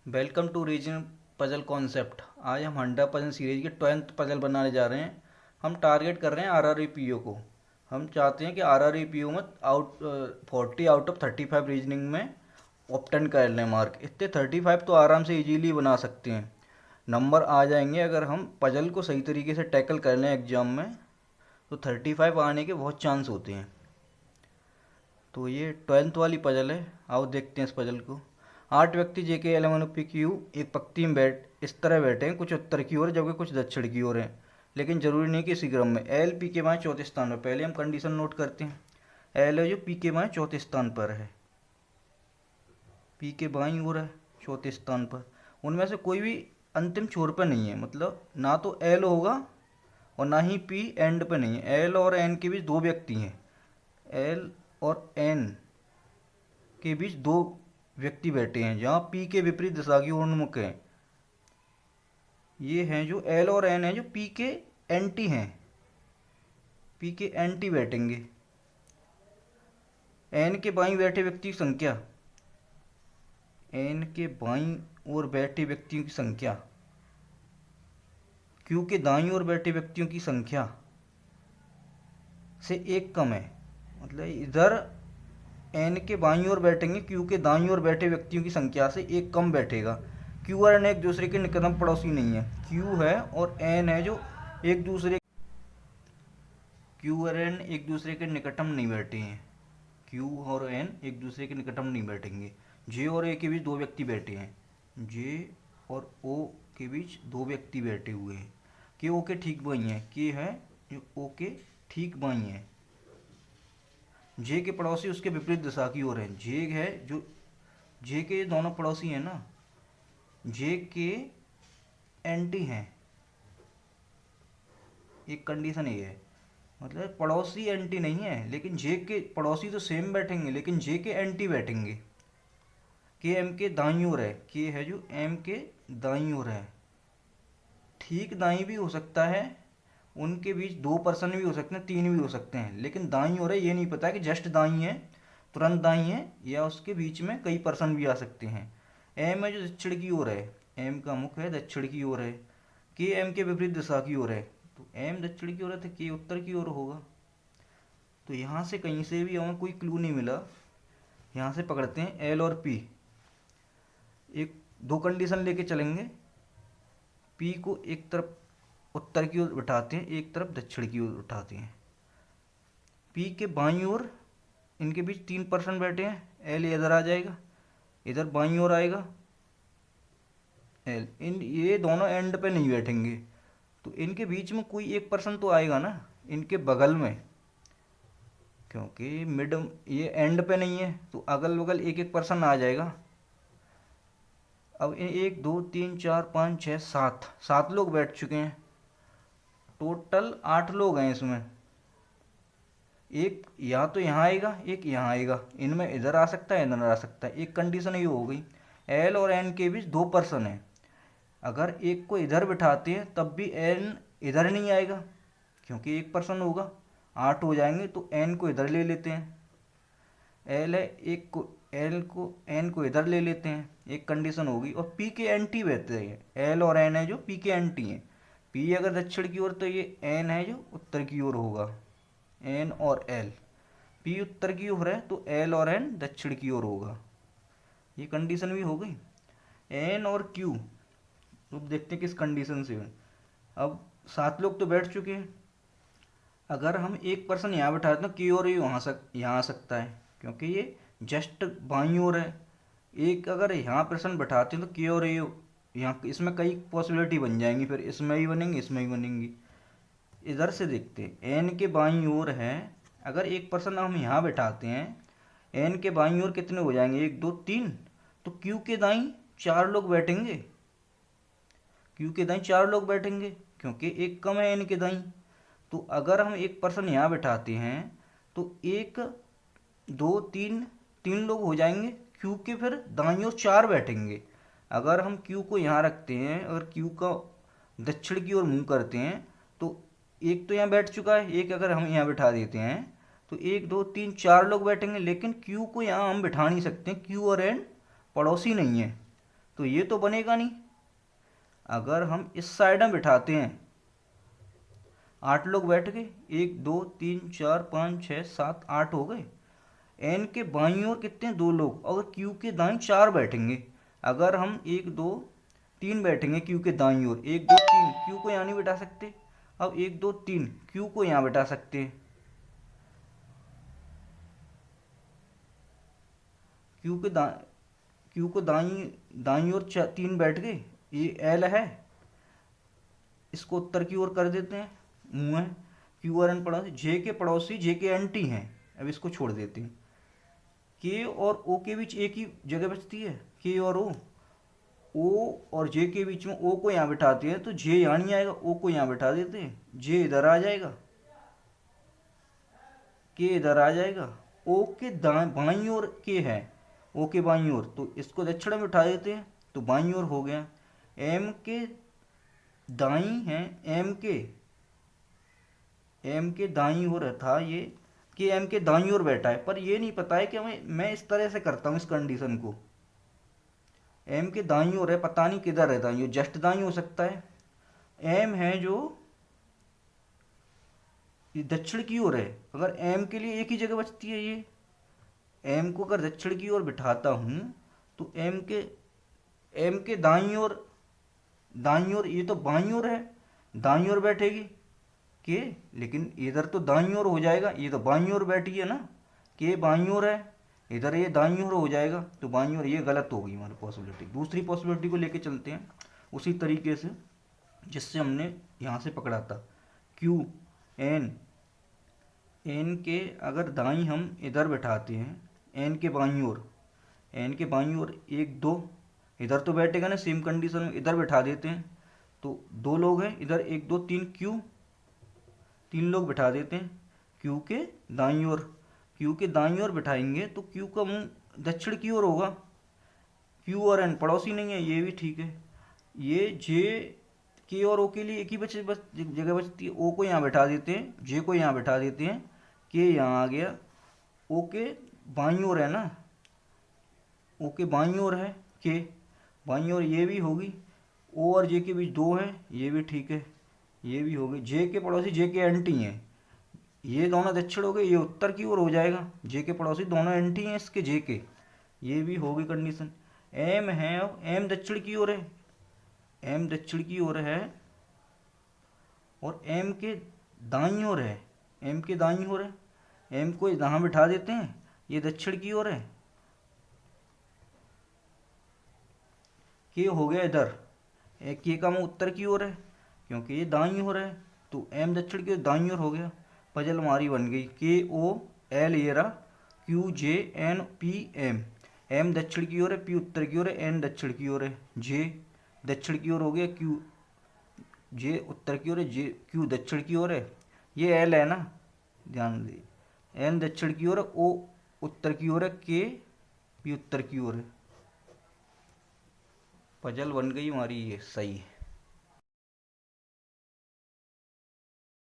Welcome to reason puzzle concept. आज हम 100% series के 12th पजल बनाने जा रहे हैं। हम टारगेट कर रहे हैं आरआरबी पीओ को। हम चाहते हैं कि आरआरबी पीओ में 40 आउट ऑफ 35 रीजनिंग में ऑप्टेन कर लें मार्क। इतने 35 तो आराम से इजीली बना सकते हैं, नंबर आ जाएंगे अगर हम पजल को सही तरीके से टैकल कर लें एग्जाम में। तो 35 आने के बहुत चांस होते हैं। तो ये 12th वाली पजल है, आओ देखते हैं इस पजल को। 8 व्यक्ति जेके एल पी क्यू एक पंक्ति में इस तरह बैठे हैं, कुछ उत्तर की ओर जबकि कुछ दक्षिण की ओर हैं, लेकिन जरूरी नहीं कि इसी क्रम में। एल पी के बाएं चौथे स्थान पर। पहले हम कंडीशन नोट करते हैं। एल है जो पी के बाएं चौथे स्थान पर है, पी के बाईं ओर है चौथे स्थान पर। उनमें से कोई भी अंतिम छोर पर नहीं है, मतलब ना तो एल होगा और ना ही पी एंड पे नहीं है। एल और एन के बीच दो व्यक्ति हैं, एल और एन के बीच दो व्यक्ति बैठे हैं जहाँ पी के विपरीत दिशा की ओर उन्मुख हैं। ये हैं जो एल और एन है जो पी के एंटी हैं, पी के एंटी बैठेंगे। एन के बाईं बैठे व्यक्ति की संख्या, एन के बाईं ओर बैठे व्यक्तियों की संख्या क्यू के दाईं ओर बैठे व्यक्तियों की संख्या से एक कम है। मतलब इधर एन के बाईं ओर बैठेंगे, क्यू के दाईं ओर बैठे व्यक्तियों की संख्या से एक कम बैठेगा। क्यू और एन एक दूसरे के निकटतम पड़ोसी नहीं है। क्यू है और एन है जो एक दूसरे, क्यू और एन एक दूसरे के निकटतम नहीं बैठे हैं। क्यू और एन एक दूसरे के निकटतम नहीं बैठेंगे। जे और ए के बीच दो व्यक्ति बैठे हैं, जे और ओ के बीच दो व्यक्ति बैठे हुए हैं। के ओ के ठीक बाई हैं, के है जो ओ के ठीक बाई हैं। जे के पड़ोसी उसके विपरीत दिशा की ओर है। जे है जो, जे के दोनों पड़ोसी हैं ना, जे के एंटी हैं। एक कंडीशन ये है, मतलब पड़ोसी एंटी नहीं है, लेकिन जे के पड़ोसी तो सेम बैठेंगे लेकिन जे के एंटी बैठेंगे। के एम के दाईं ओर है, के है जो एम के दाईं ओर है। ठीक दाईं भी हो सकता है, उनके बीच 2% भी हो सकते हैं, 3 भी हो सकते हैं, लेकिन दाईं ओर है ये नहीं पता कि जस्ट दाईं है, तुरंत दाईं है, या उसके बीच में कई परसेंट भी आ सकते हैं। एम है जो दक्षिण की ओर है, एम का मुख है दक्षिण की ओर है। के एम के विपरीत दिशा की ओर है, तो एम दक्षिण की ओर है तो के उत्तर की ओर होगा। तो यहाँ से कहीं से भी हमें कोई क्लू नहीं मिला। यहाँ से पकड़ते हैं एल और पी। एक दो कंडीशन लेके चलेंगे। पी को एक तरफ उत्तर की ओर उठाते हैं, एक तरफ दक्षिण की ओर उठाते हैं। पी के बाईं ओर इनके बीच 3% बैठे हैं। एल इधर आ जाएगा, इधर बाईं ओर आएगा एल। इन ये दोनों एंड पे नहीं बैठेंगे, तो इनके बीच में कोई 1% तो आएगा ना, इनके बगल में, क्योंकि मिड ये एंड पे नहीं है तो अगल बगल 1-1% आ जाएगा। अब 1 2 3 4 5 6 7 7 लोग बैठ चुके हैं, टोटल 8 लोग हैं इसमें। एक या तो यहाँ आएगा, एक यहाँ आएगा, इनमें इधर आ सकता है इधर आ सकता है। एक कंडीशन ये हो गई। एल और एन के बीच 2% है, अगर एक को इधर बिठाते हैं तब भी एन इधर नहीं आएगा क्योंकि 1% होगा, 8 हो जाएंगे, तो एन को इधर ले लेते हैं। एल है एक को, एल को एन को इधर ले लेते हैं, एक कंडीशन होगी। और पी के एंटी बैठते हैं, एल और एन है जो पी के एंटी हैं। पी अगर दक्षिण की ओर तो ये एन है जो उत्तर की ओर होगा, एन और एल। पी उत्तर की ओर है तो एल और एन दक्षिण की ओर होगा। ये कंडीशन भी हो गई। एन और क्यू, अब देखते हैं किस कंडीशन से। अब 7 लोग तो बैठ चुके हैं, अगर हम 1% यहाँ बैठा दें तो क्यू और यू यहाँ आ सकता है क्योंकि ये जस्ट बाईं ओर है। एक अगर यहाँ पर्सन बैठाते हैं तो क्यू और यू यहाँ, इसमें कई पॉसिबिलिटी बन जाएंगी, फिर इसमें भी बनेंगी इसमें भी बनेंगी। इधर से देखते हैं, एन के बाईं ओर है, अगर 1% हम यहाँ बैठाते हैं, एन के बाईं ओर कितने हो जाएंगे 1 2 3, तो क्यू के दाईं 4 लोग बैठेंगे। क्यू के दाईं 4 लोग बैठेंगे क्योंकि एक कम है एन के दाईं। तो अगर हम 1% यहाँ बैठाते हैं तो 1 2 3 3 लोग हो जाएंगे। क्यू के फिर दाईं ओर 4 बैठेंगे। अगर हम क्यू को यहाँ रखते हैं, अगर क्यू का दक्षिण की ओर मुंह करते हैं तो एक तो यहाँ बैठ चुका है, एक अगर हम यहाँ बैठा देते हैं तो 1 2 3 4 लोग बैठेंगे, लेकिन क्यू को यहाँ हम बैठा नहीं सकते, क्यू और एन पड़ोसी नहीं है। तो ये तो बनेगा नहीं। अगर हम इस साइड में बिठाते हैं, 8 लोग बैठ गए, 1 2 3 4 5 6 7 8 हो गए। एन के बाईं ओर कितने, 2 लोग। अगर क्यू के दाईं 4 बैठेंगे, अगर हम 1 2 3 बैठेंगे क्यू के दाईं ओर, 1 2 3, क्यू को यहाँ नहीं बिठा सकते। अब 1 2 3 क्यू को यहाँ बिठा सकते हैं। क्यू के दा क्यू को दाईं दाईं ओर 3 बैठ गए, ये एल है, इसको उत्तर की ओर कर देते हैं, मुंह है। क्यू और एन पड़ोसी, जे के पड़ोसी जे के एंटी हैं, अब इसको छोड़ देते हैं। के और ओ के बीच एक ही जगह बचती है, के और ओ और जे के बीच में ओ को यहाँ बिठाते हैं तो जे यहाँ नहीं आएगा, ओ को यहाँ बिठा देते हैं, जे इधर आ जाएगा, के इधर आ जाएगा। ओ के बाईं ओर के है, ओ के बाईं ओर, तो इसको दक्षिण में बिठा देते हैं तो बाईं ओर हो गया। एम के दाईं है, एम के दाईं ओर था ये, कि एम के दाईं ओर बैठा है, पर ये नहीं पता है कि मैं इस तरह से करता हूँ इस कंडीशन को। एम के दाईं ओर है, पता नहीं किधर है दाईं ओर, जस्ट दाईं हो सकता है। एम है जो ये दक्षिण की ओर है, अगर एम के लिए एक ही जगह बचती है ये, एम को अगर दक्षिण की ओर बिठाता हूँ तो एम के दाईं ओर ये तो बाईं ओर है, दाईं ओर बैठेगी के, लेकिन इधर तो दाईं ओर हो जाएगा, ये तो बाईं ओर बैठी है ना, के बाईं ओर है, इधर ये दाईं ओर हो जाएगा, तो बाईं ओर, ये गलत हो गई हमारी पॉसिबिलिटी। दूसरी पॉसिबिलिटी को लेके चलते हैं उसी तरीके से जिससे हमने यहाँ से पकड़ा था। क्यू एन, एन के अगर दाईं हम इधर बैठाते हैं, एन के बाईं ओर, एन के बाईं ओर 1 2, इधर तो बैठेगा ना, सेम कंडीशन में इधर बैठा देते हैं तो 2 लोग हैं इधर, 1 2 3 क्यू, 3 लोग बिठा देते हैं क्यू के दाईं ओर। क्यू के दाईं ओर बिठाएंगे तो क्यू का मुंह दक्षिण की ओर होगा। क्यू और एन पड़ोसी नहीं है, ये भी ठीक है। ये जे के और ओ के लिए एक ही जगह बचती है, ओ को यहाँ बैठा देते हैं, जे को यहाँ बैठा देते हैं, के यहाँ आ गया, ओ के बाईं ओर है ना, ओ के बाईं ओर है, के बाईं ओर ये भी होगी। ओ और जे के बीच 2 है, ये भी ठीक है, ये भी हो गई। जे के पड़ोसी जे के एंटी हैं, ये दोनों दक्षिण हो गए, ये उत्तर की ओर हो जाएगा। जे के पड़ोसी दोनों एंटी हैं इसके, जे के, ये भी हो गई कंडीशन। एम है, अब एम दक्षिण की ओर है, एम दक्षिण की ओर है और एम के दाईं ओर है, एम के दाईं ओर है, एम को यहाँ बिठा देते हैं, ये दक्षिण की ओर है, के हो गया इधर, के का मुँह उत्तर की ओर है क्योंकि ये दाईं ओर है, तो एम दक्षिण की दाईं ओर हो गया। पजल हमारी बन गई, के ओ एल ये रहा, Q J N P M, M दक्षिण की ओर है, पी उत्तर की ओर है, एन दक्षिण की ओर है, जे दक्षिण की ओर हो गया, क्यू जे उत्तर की ओर है, जे क्यू दक्षिण की ओर है, ये एल है ना, ध्यान दे, एन दक्षिण की ओर है, ओ उत्तर की ओर है, के पी उत्तर की ओर है। पजल बन गई हमारी, ये सही है।